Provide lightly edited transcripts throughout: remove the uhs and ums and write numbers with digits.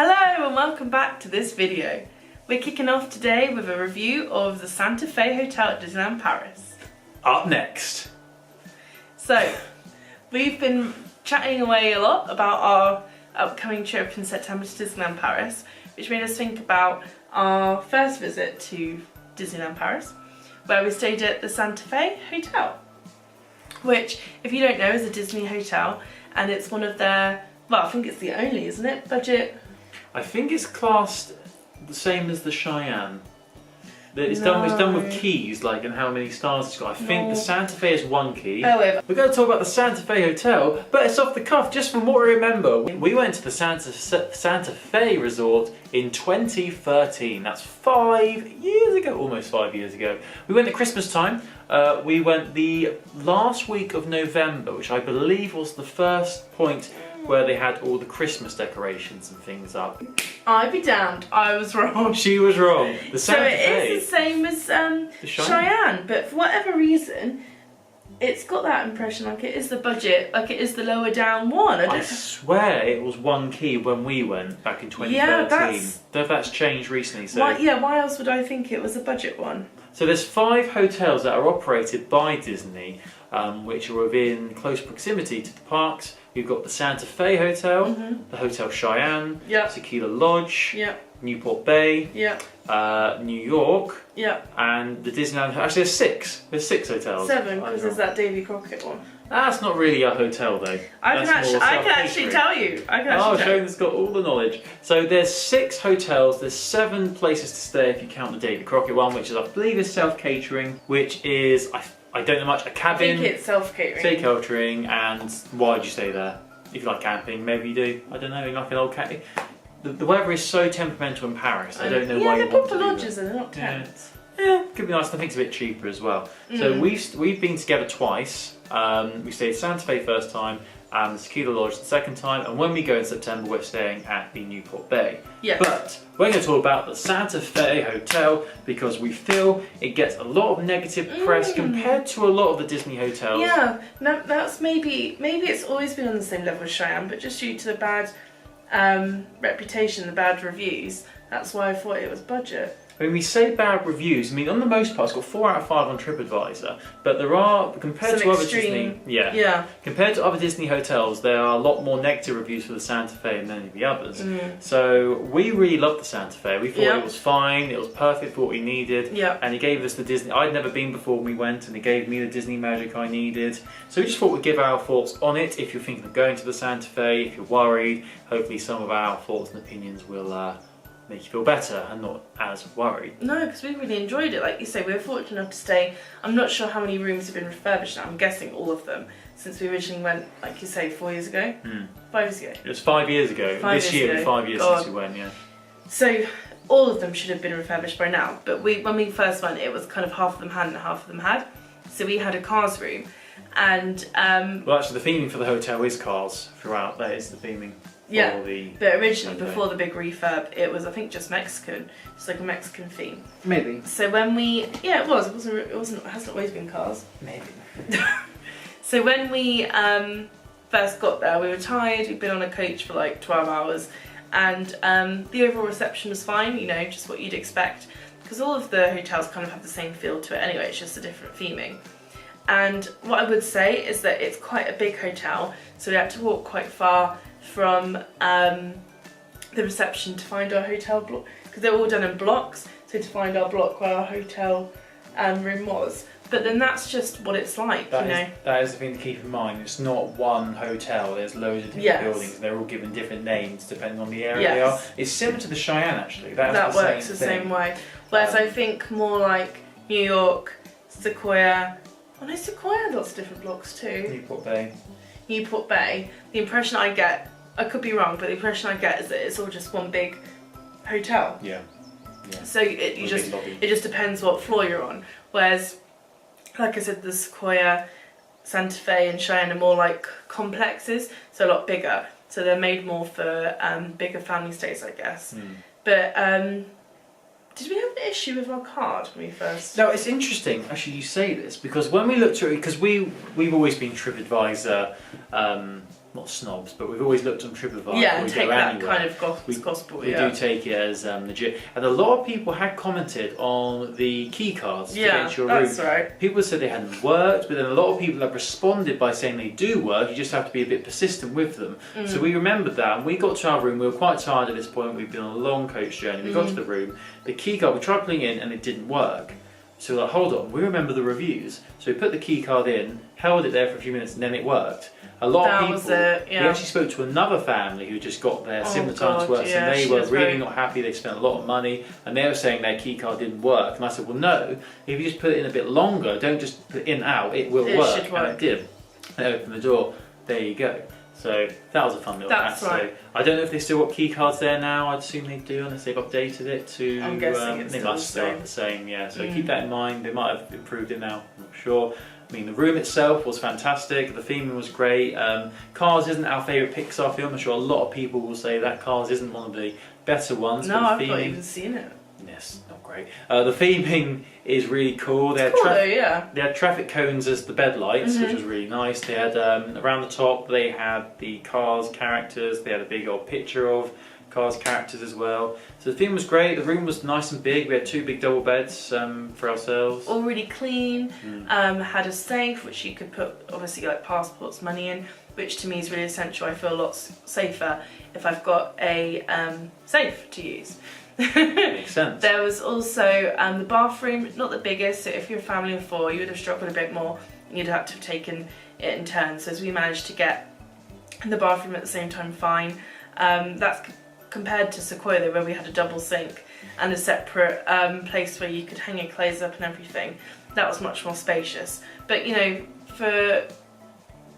Hello and welcome back to this video. We're kicking off today with a review of the Santa Fe Hotel at Disneyland Paris. Up next. So, we've been chatting away a lot about our upcoming trip in September to Disneyland Paris, which made us think about our first visit to Disneyland Paris, where we stayed at the Santa Fe Hotel, which, if you don't know, is a Disney hotel, and it's one of their, well, I think it's the only, isn't it, budget? I think it's classed the same as the Cheyenne. It's done with keys, like, and how many stars it's got. I think the Santa Fe is one key. However, we're going to talk about the Santa Fe Hotel, but it's off the cuff, just from what I remember. We went to the Santa Fe Resort in 2013. That's 5 years ago, almost 5 years ago. We went at Christmas time. We went the last week of November, which I believe was the first point where they had all the Christmas decorations and things up. I'd be damned, I was wrong. She was wrong. The Santa Fe. So it is the same as the Cheyenne, but for whatever reason, it's got that impression like it is the budget, like it is the lower down one. I swear it was one key when we went back in 2013. Yeah, that's changed recently. So why else would I think it was a budget one? So there's 5 hotels that are operated by Disney, which are within close proximity to the parks. You've got the Santa Fe Hotel, the Hotel Cheyenne, Tequila Lodge, Newport Bay, New York, and the Disneyland. Actually, there's 6. There's 6 hotels. 7, because there's that Davy Crockett one. That's not really a hotel, though. I can actually tell you. Shona's got all the knowledge. So there's 6 hotels. There's 7 places to stay if you count the Davy Crockett one, which is, I believe, is self-catering, which is, I don't know much, a cabin. I think it's self-catering. Self-catering, and why'd you stay there? If you like camping, maybe you do. I don't know, you like an old camping. The weather is so temperamental in Paris. I don't know why you want to do that. Yeah, they're proper lodges and they're not tents. Yeah, could be nice. I think it's a bit cheaper as well. So we've been together twice. We stayed at Santa Fe first time and the Tequila Lodge the second time. And when we go in September, we're staying at the Newport Bay. Yeah. But we're going to talk about the Santa Fe Hotel because we feel it gets a lot of negative press compared to a lot of the Disney hotels. Yeah, no, that's maybe it's always been on the same level as Cheyenne, but just due to the bad reputation, the bad reviews, that's why I thought it was budget. When we say bad reviews, I mean, on the most part, it's got 4 out of 5 on TripAdvisor, but there are, compared to other Disney, compared to other Disney hotels, there are a lot more negative reviews for the Santa Fe than any of the others. So we really loved the Santa Fe. We thought it was fine, it was perfect for what we needed, and it gave us the Disney. I'd never been before when we went, and it gave me the Disney magic I needed. So we just thought we'd give our thoughts on it. If you're thinking of going to the Santa Fe, if you're worried, hopefully some of our thoughts and opinions will make you feel better and not as worried. No, because we really enjoyed it. Like you say, we were fortunate enough to stay. I'm not sure how many rooms have been refurbished now. I'm guessing all of them since we originally went, like you say, 4 years ago? 5 years ago. It was 5 years ago. This year will be 5 years since we went, So all of them should have been refurbished by now. But when we first went, it was kind of half of them hadn't and half of them had. So we had a cars room. And well, actually, the theming for the hotel is cars throughout. That is the theming. Yeah, but originally, before the big refurb, it was, I think, just Mexican. Just like a Mexican theme. Maybe. So when we... Yeah, it was. It hasn't always been cars. Maybe. So when we first got there, we were tired. We'd been on a coach for like 12 hours. And the overall reception was fine, you know, just what you'd expect. Because all of the hotels kind of have the same feel to it anyway. It's just a different theming. And what I would say is that it's quite a big hotel. So we had to walk quite far from the reception to find our hotel block, because they're all done in blocks, so to find our block where our hotel room was. But then that's just what it's like, you know. That is the thing to keep in mind. It's not one hotel, there's loads of different buildings, and they're all given different names depending on the area they are. It's similar to the Cheyenne, actually. That works the same way. Whereas I think more like New York, Sequoia, Sequoia had lots of different blocks too. Newport Bay, the impression I get, I could be wrong, but the impression I get is that it's all just one big hotel. Yeah. So it just depends what floor you're on. Whereas, like I said, the Sequoia, Santa Fe and Cheyenne are more like complexes, so a lot bigger. So they're made more for bigger family stays, I guess. But did we have an issue with our card when we first... No, it's interesting, actually, you say this, because when we looked at it, because we've always been TripAdvisor not snobs, but we've always looked on TripAdvisor. Yeah, and take that kind of gospel. We do take it as legit. And a lot of people had commented on the key cards to get into your room. That's right. People said they hadn't worked, but then a lot of people have responded by saying they do work. You just have to be a bit persistent with them. So we remembered that, and we got to our room. We were quite tired at this point. We'd been on a long coach journey. We got to the room. The key card, we tried putting it in, and it didn't work. So we're like, hold on, we remember the reviews. So we put the key card in, held it there for a few minutes, and then it worked. A lot of people. We actually spoke to another family who just got there similar time to us, and they were really not happy. They spent a lot of money, and they were saying their key card didn't work. And I said, well, no, if you just put it in a bit longer, don't just put it in and out, it will work. And it did. They opened the door. There you go. So that was a fun little hack. So I don't know if they still got key cards there now. I'd assume they do, unless they've updated it to. I'm guessing they must still have the same. Yeah. So keep that in mind. They might have improved it now. I'm not sure. I mean, the room itself was fantastic. The theming was great. Cars isn't our favourite Pixar film. I'm sure a lot of people will say that Cars isn't one of the better ones. No, I've not even seen it. Yes, not great. The theming is really cool. They had traffic cones as the bed lights, which was really nice. They had around the top. They had the Cars characters. They had a big old picture of Cars characters as well. So the theme was great. The room was nice and big. We had 2 big double beds for ourselves. All really clean. Had a safe which you could put obviously like passports, money in, which to me is really essential. I feel a lot safer if I've got a safe to use. Makes sense. There was also the bathroom, not the biggest, so if you're a family of 4 you would have struggled a bit more. You'd have to have taken it in turns. So as we managed to get in the bathroom at the same time, fine. That's compared to Sequoia where we had a double sink and a separate place where you could hang your clothes up and everything. That was much more spacious. But you know, for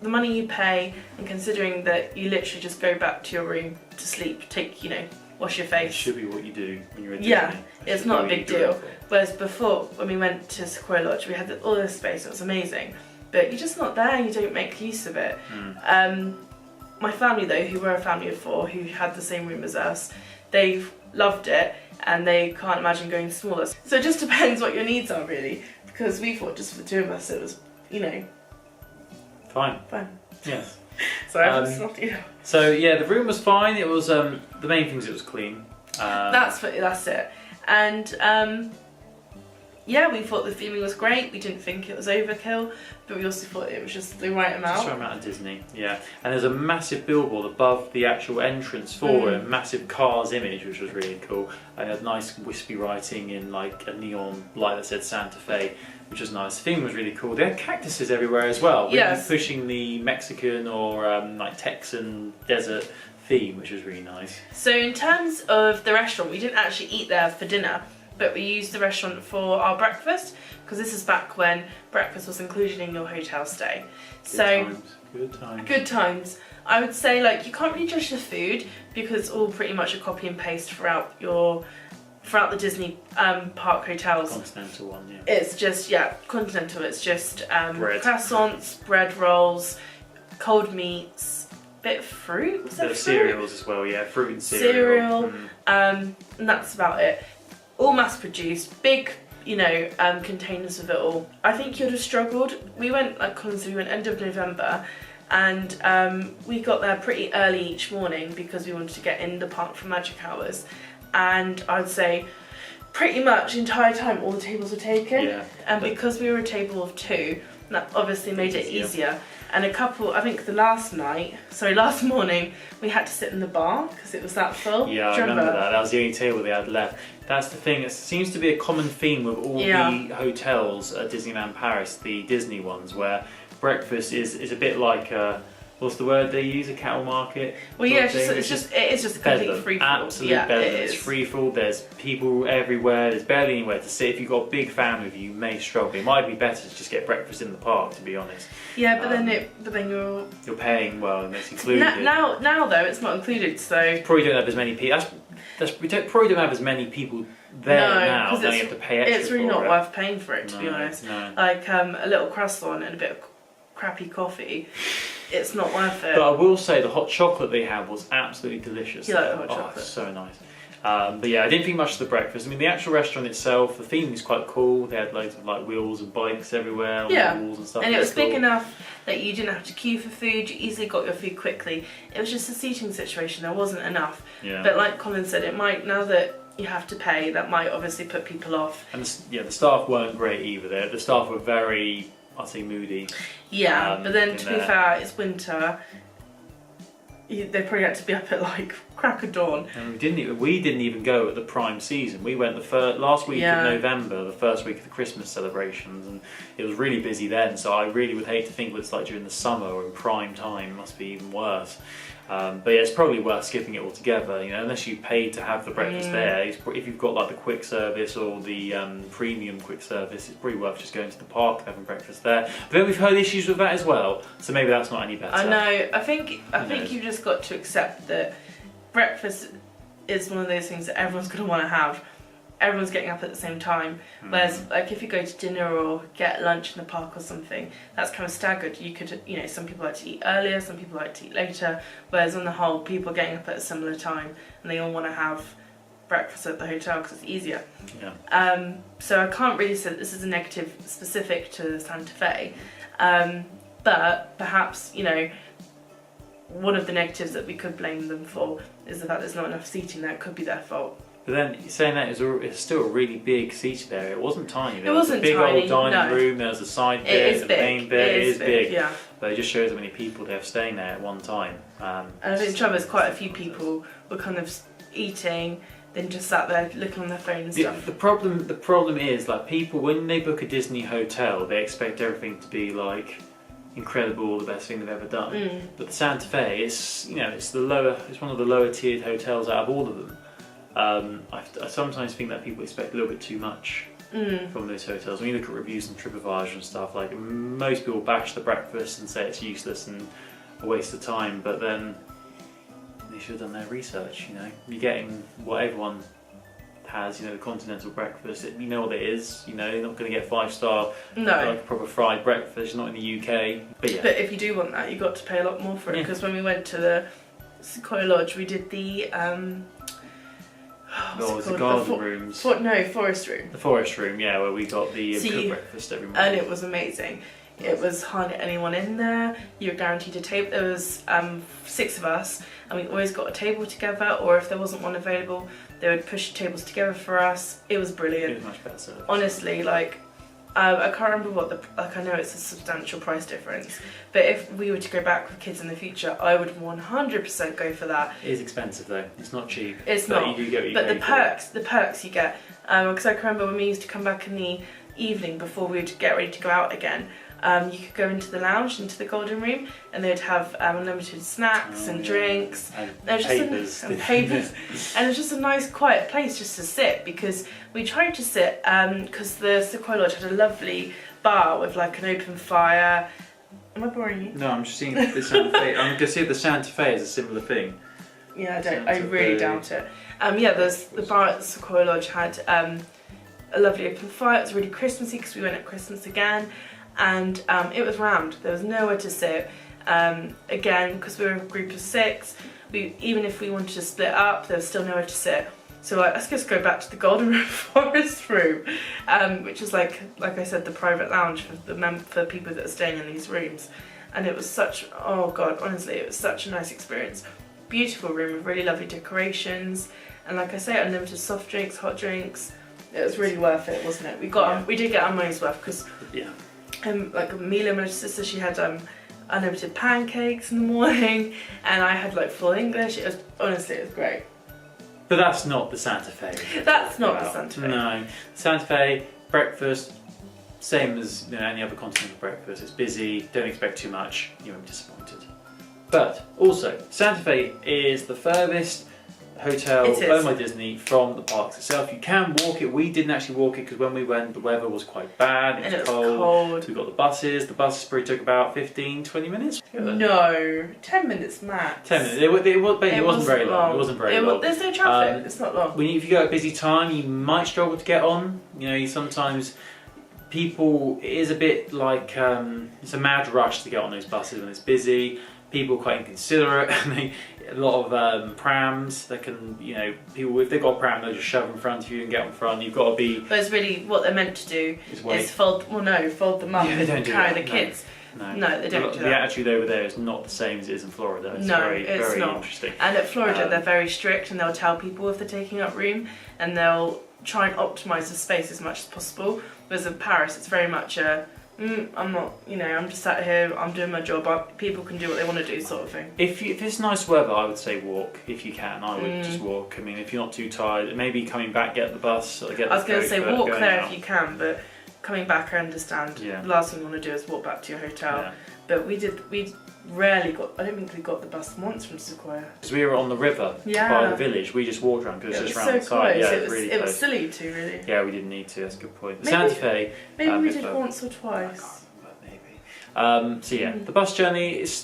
the money you pay and considering that you literally just go back to your room to sleep, wash your face. It should be what you do when you're at Disney. Yeah, it's not a big deal. Whereas before, when we went to Sequoia Lodge, we had all this space, it was amazing. But you're just not there, you don't make use of it. My family though, who were a family of 4, who had the same room as us, they loved it and they can't imagine going smaller. So it just depends what your needs are really, because we thought just for the 2 of us it was, Fine. Sorry, Yes. So yeah, the room was fine. It was the main thing is it was clean. That's it. And yeah, we thought the theming was great. We didn't think it was overkill, but we also thought it was just the right amount. Just the right amount of Disney, yeah. And there's a massive billboard above the actual entrance for a massive Cars image, which was really cool. And it had nice wispy writing in like a neon light that said Santa Fe, which was nice. The theme was really cool. They had cactuses everywhere as well. Really pushing the Mexican or like Texan desert theme, which was really nice. So in terms of the restaurant, we didn't actually eat there for dinner, but we used the restaurant for our breakfast, because this is back when breakfast was included in your hotel stay. Good times. I would say like you can't really judge the food because it's all pretty much a copy and paste throughout the Disney park hotels. Continental one, yeah. It's just continental. It's just croissants, bread rolls, cold meats, bit of fruit. Was there fruit? Cereals as well, yeah, fruit and cereal. And that's about it. All mass produced, big, containers of it all. I think you'd have struggled. We went, like Colin said, we went end of November, and we got there pretty early each morning because we wanted to get in the park for magic hours. And I'd say pretty much the entire time all the tables were taken. Yeah, and because we were a table of 2, that obviously made it easier. And I think last morning, we had to sit in the bar because it was that full. Yeah, I remember that. That was the only table they had left. That's the thing, it seems to be a common theme with all the hotels at Disneyland Paris, the Disney ones, where breakfast is a bit like what's the word they use? A cattle market? Well, yeah, it is just a complete free-for-all. Absolute bedlam. It's free-for-all. There's people everywhere. There's barely anywhere to sit. If you've got a big family with you, you may struggle. It might be better to just get breakfast in the park, to be honest. Yeah, but then you're paying well, and it's included. Now though, it's not included, so probably don't have as many people. We probably don't have as many people there now. Then you have to pay extra. It's really not worth paying for it, to be honest. No. Like a little croissant and a bit of crappy coffee. It's not worth it. But I will say the hot chocolate they had was absolutely delicious. You like the hot chocolate? So nice. But yeah, I didn't think much of the breakfast. I mean, the actual restaurant itself, the theme is quite cool. They had loads of like wheels and bikes everywhere, on the walls and stuff. And it was big enough that you didn't have to queue for food. You easily got your food quickly. It was just a seating situation. There wasn't enough. Yeah. But like Colin said, it might, now that you have to pay, that might obviously put people off. And the staff weren't great either. The staff were very, I'd say, moody. Yeah, but then to be fair, it's winter. They probably had to be up at like crack of dawn. And we didn't even go at the prime season. We went the last week of November, the first week of the Christmas celebrations, and it was really busy then. So I really would hate to think what it's like during the summer or in prime time. It must be even worse. But yeah, it's probably worth skipping it altogether. You know, unless you paid to have the breakfast there. If you've got like the quick service or the premium quick service, it's probably worth just going to the park and having breakfast there. But then we've heard issues with that as well, so maybe that's not any better. I know. I think you've just got to accept that breakfast is one of those things that everyone's going to want to have. Everyone's getting up at the same time. Whereas, like, if you go to dinner or get lunch in the park or something, that's kind of staggered. You could, some people like to eat earlier, some people like to eat later. Whereas, on the whole, people are getting up at a similar time, and they all want to have breakfast at the hotel because it's easier. Yeah. So I can't really say that this is a negative specific to Santa Fe, but perhaps one of the negatives that we could blame them for is the fact there's not enough seating there. It could be their fault. But then saying that, it's still a really big seating area. It wasn't tiny. There was a big old dining room. There was a side bit, the main bit. It is big. Yeah. But it just shows how many people they have staying there at one time. And I think the trouble is quite a few people were kind of eating, then just sat there looking on their phone and stuff. The problem is, like, people, when they book a Disney hotel, they expect everything to be like incredible, the best thing they've ever done. But the Santa Fe, it's one of the lower tiered hotels out of all of them. I sometimes think that people expect a little bit too much from those hotels. When you look at reviews on TripAdvisor and stuff, like, most people bash the breakfast and say it's useless and a waste of time, but then they should have done their research. You're getting what everyone has, the continental breakfast. You know what it is. You're not going to get 5-star like a proper fried breakfast. Not in the UK. But yeah. But if you do want that, you got to pay a lot more for it. Because when we went to the Sequoia Lodge, we did the the garden rooms. Forest room. The forest room, yeah, where we got the cooked breakfast every morning. And it was amazing. It was hardly anyone in there. You were guaranteed a table. There was 6 of us, and we always got a table together. Or if there wasn't one available, they would push tables together for us. It was brilliant. It was much better service. Honestly, I can't remember what I know it's a substantial price difference, but if we were to go back with kids in the future, I would 100% go for that. It is expensive though. It's not cheap. It's not. You do get what you but pay the perks you get, because I can remember when we used to come back in the evening before we'd get ready to go out again. You could go into the lounge, into the golden room, and they'd have unlimited snacks and drinks and papers. And it was just a nice quiet place just to sit, because we tried to sit because the Sequoia Lodge had a lovely bar with like an open fire. Am I boring you? No, I'm just seeing the Santa Fe. I'm going to see if the Santa Fe is a similar thing. Yeah, I really doubt it. The bar at the Sequoia Lodge had a lovely open fire. It was really Christmassy because we went at Christmas again. And it was rammed. There was nowhere to sit. Again, because we were a group of 6, even if we wanted to split up, there was still nowhere to sit. So let's just go back to the Golden Forest room, which is like I said, the private lounge for people that are staying in these rooms. And it was honestly, it was such a nice experience. Beautiful room with really lovely decorations, and like I say, unlimited soft drinks, hot drinks. It was really worth it, wasn't it? We did get our money's worth because. Yeah. Like Amelia, my sister, she had unlimited pancakes in the morning, and I had like full English. It was great. But that's not the Santa Fe. That's not the Santa Fe. No, Santa Fe breakfast, same as any other continental breakfast. It's busy. Don't expect too much. You won't be disappointed. But also, Santa Fe is the furthest hotel owned by Disney from the parks itself. You can walk it. We didn't actually walk it because when we went, the weather was quite bad. It was cold. We got the buses. The buses probably took about 15-20 minutes. No, 10 minutes max. 10 minutes. It wasn't very long. It wasn't very long. There's no traffic. It's not long. If you go at a busy time, you might struggle to get on. Sometimes people, it is a bit like it's a mad rush to get on those buses when it's busy. people are quite inconsiderate. A lot of prams that can, people, if they've got a pram, they'll just shove in front of you and get in front. You've got to be... But it's really what they're meant to do is fold them up and carry the kids. No, they don't do that. The attitude over there is not the same as it is in Florida. It's very interesting. And at Florida, they're very strict, and they'll tell people if they're taking up room, and they'll try and optimise the space as much as possible. Whereas in Paris, it's very much I'm not, I'm just sat here, I'm doing my job, people can do what they want to do sort of thing. If it's nice weather, I would say walk, if you can. I would just walk. I mean, if you're not too tired, maybe coming back, get the bus, or get the coach. I was going to say walk there out. If you can, but coming back I understand. The last thing you want to do is walk back to your hotel. But we rarely got, I don't think we got the bus once from Sequoia. Because we were on the river by the village, we just walked around because it's just round the side. Yeah, it was silly to really. Yeah, we didn't need to, that's a good point. Santa Fe. Maybe we did once or twice. The bus journey, it's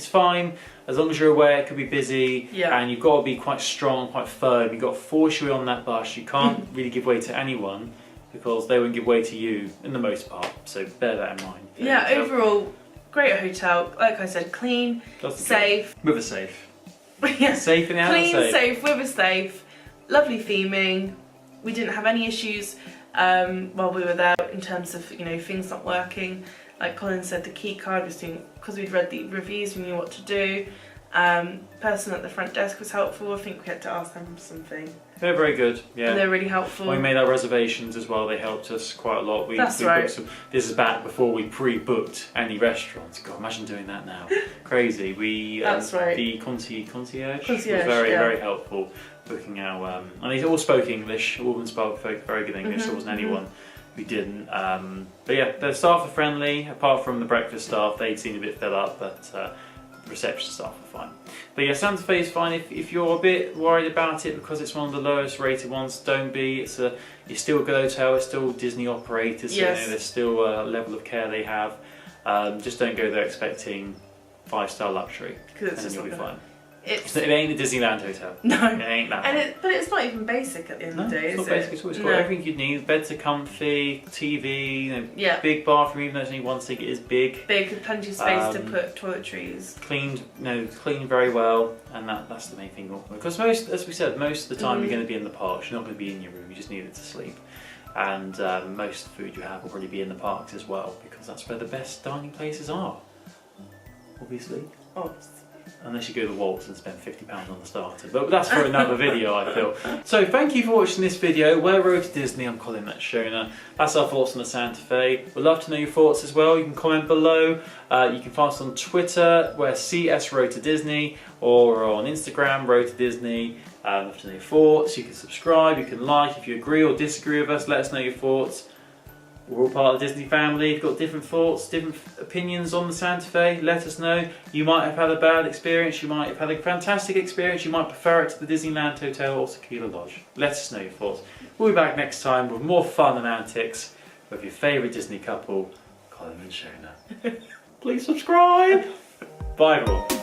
fine as long as you're aware it could be busy, and you've got to be quite strong, quite firm. You've got to force your way on that bus. You can't really give way to anyone because they won't give way to you in the most part, so bear that in mind. Overall, great hotel, like I said, clean, safe. With a safe. Safe in the clean, safe, with a safe, lovely theming. We didn't have any issues while we were there in terms of things not working. Like Colin said, the key card was doing, because we'd read the reviews, we knew what to do. Person at the front desk was helpful. I think we had to ask them something. They're very good, yeah. They're really helpful. When we made our reservations as well, they helped us quite a lot. That's right. This is back before we pre-booked any restaurants. God, imagine doing that now. Crazy. That's right. The concierge was very helpful booking our... and they all spoke English. All of them spoke very good English. There wasn't anyone who didn't. But yeah, the staff are friendly. Apart from the breakfast staff, they seemed a bit fed up, but the reception staff were fine. But yeah, Santa Fe is fine. If you're a bit worried about it because it's one of the lowest rated ones, don't be. It's still a good hotel. It's still Disney operated, so there's still a level of care they have. Just don't go there expecting 5-star luxury, and then you'll be fine. It ain't a Disneyland hotel. No. It ain't that. But it's not even basic at the end of the day, it's not basic at all. It's got everything you'd need. Beds are comfy, TV, big bathroom, even though it's only one sink, it is big. Big, plenty of space to put toiletries. Cleaned very well, and that's the main thing. Because as we said, most of the time you're going to be in the parks. You're not going to be in your room. You just need it to sleep. And most of the food you have will probably be in the parks as well, because that's where the best dining places are. Obviously. Unless you go to the Waltz and spend £50 on the starter. But that's for another video, I feel. So thank you for watching this video. We're Road to Disney. I'm Colin Shona. That's our thoughts on the Santa Fe. We'd love to know your thoughts as well. You can comment below. You can find us on Twitter. We're CS Road to Disney. Or on Instagram, Road to Disney. I'd love to know your thoughts. You can subscribe. You can like. If you agree or disagree with us, let us know your thoughts. We're all part of the Disney family. You've got different thoughts, different opinions on the Santa Fe. Let us know. You might have had a bad experience. You might have had a fantastic experience. You might prefer it to the Disneyland Hotel or Tequila Lodge. Let us know your thoughts. We'll be back next time with more fun and antics with your favourite Disney couple, Colin and Shona. Please subscribe. Bye everyone.